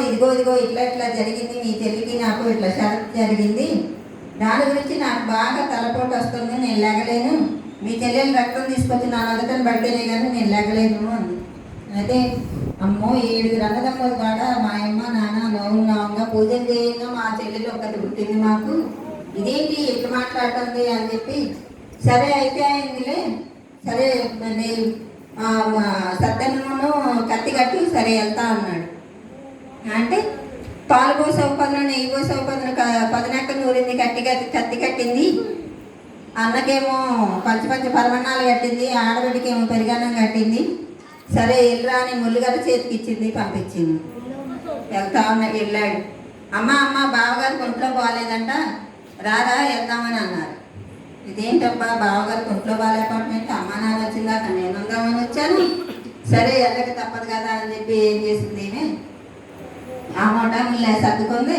ఇదిగో ఇదిగో ఇట్లా ఇట్లా జరిగింది, మీ చెల్లికి నాకు ఇట్లా షరత్ జరిగింది, దాని గురించి నాకు బాగా తలపోటు వస్తుంది, నేను లేగలేను, మీ చెల్లెలు రక్తం తీసుకొచ్చి నా నగతను పడితేనే కానీ నేను లేగలేను అంది. అయితే అమ్మో 7 అన్నదమ్ములు కూడా మా అమ్మ నాన్న నవంగా పూజలు చేయంగా మా చెల్లెలు ఒకటి పుట్టింది మాకు, ఇదేంటి ఎట్లా మాట్లాడుతుంది అని చెప్పి, సరే అయితే అయిందిలే, సరే సత్యన్నను కత్తి కట్టి సరే వెళ్తా అన్నాడు. అంటే పాలు పోసే పదున నెయ్యి పోసే పదునక్క నూరింది, కత్తి కట్టింది, అన్నకేమో పంచ పరమన్నాలు కట్టింది, ఆడబిడ్డకేమో పెరిగన్నం కట్టింది, సరే వెళ్ళరా అని ముళ్ళుగారు చేతికి ఇచ్చింది, పంపించింది. వెళ్తా ఉన్నా వెళ్ళాడు. అమ్మ బావగారికి ఒంట్లో బాగాలేదంట, రారా వెళ్దామని అన్నారు. ఇదేంటబ్బా బావగారికి ఒంట్లో బాగాలేకపోవటం, అమ్మ నాన్న వచ్చిందాక నేను ఉందామని వచ్చాను, సరే వెళ్ళక తప్పదు కదా అని చెప్పి ఏం చేసింది, ఆ మొటాన్ని సర్దుకుంది.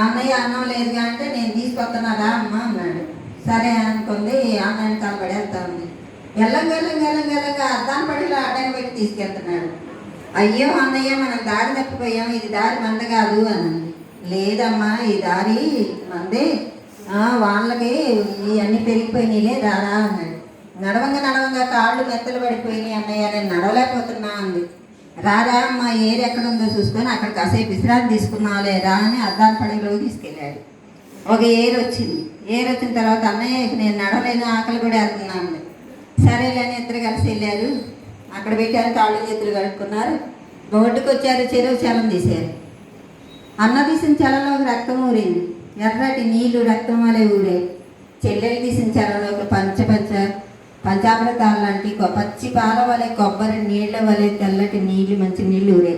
అన్నయ్య అన్నం లేదుగా అంటే నేను తీసుకొస్తున్నారా అమ్మ అన్నాడు. సరే అనుకుంది, అన్నయ్యని కలబడి వెళ్తా ఉంది. గెల్లంగా అద్దాన్ని పడిలో అడ్డాన్ని పెట్టి తీసుకెళ్తున్నాడు. అయ్యో అన్నయ్య మనం దారి తప్పిపోయాం, ఇది దారి మంద కాదు అన్నది. లేదమ్మా ఈ దారి మందే, వాళ్ళకి ఇవన్నీ పెరిగిపోయినాయిలే రారా అన్నాడు. నడవంగా కాళ్ళు మెత్తలు పడిపోయినాయి అన్నయ్య, నేను నడవలేకపోతున్నా అంది. రారా అమ్మ ఏరు ఎక్కడుందో చూసుకొని అక్కడ కాసేపు విశ్రాంతి తీసుకున్నావులే రా అని అద్దాన్ని పడిలోకి తీసుకెళ్ళాడు. ఒక ఏరు వచ్చింది. ఏరు వచ్చిన తర్వాత అన్నయ్య నేను నడవలేను, ఆకలి కూడా వెళ్తున్నాను. సరేలేని ఇద్దరు కలిసి వెళ్ళారు. అక్కడ పెట్టారు, కాళ్ళు చేతులు కడుక్కున్నారు, బొడ్డుకు వచ్చారు, చెరువు చలం తీశారు. అన్న తీసిన చలంలోకి రక్తం ఊరింది, ఎర్రటి నీళ్లు రక్తం వలె ఊరే. చెల్లెలు తీసిన చలంలోకి పంచామృతాలు లాంటి పచ్చి పాల వలె, కొబ్బరి నీళ్ల వలె తెల్లటి నీళ్లు, మంచి నీళ్లు ఊరే.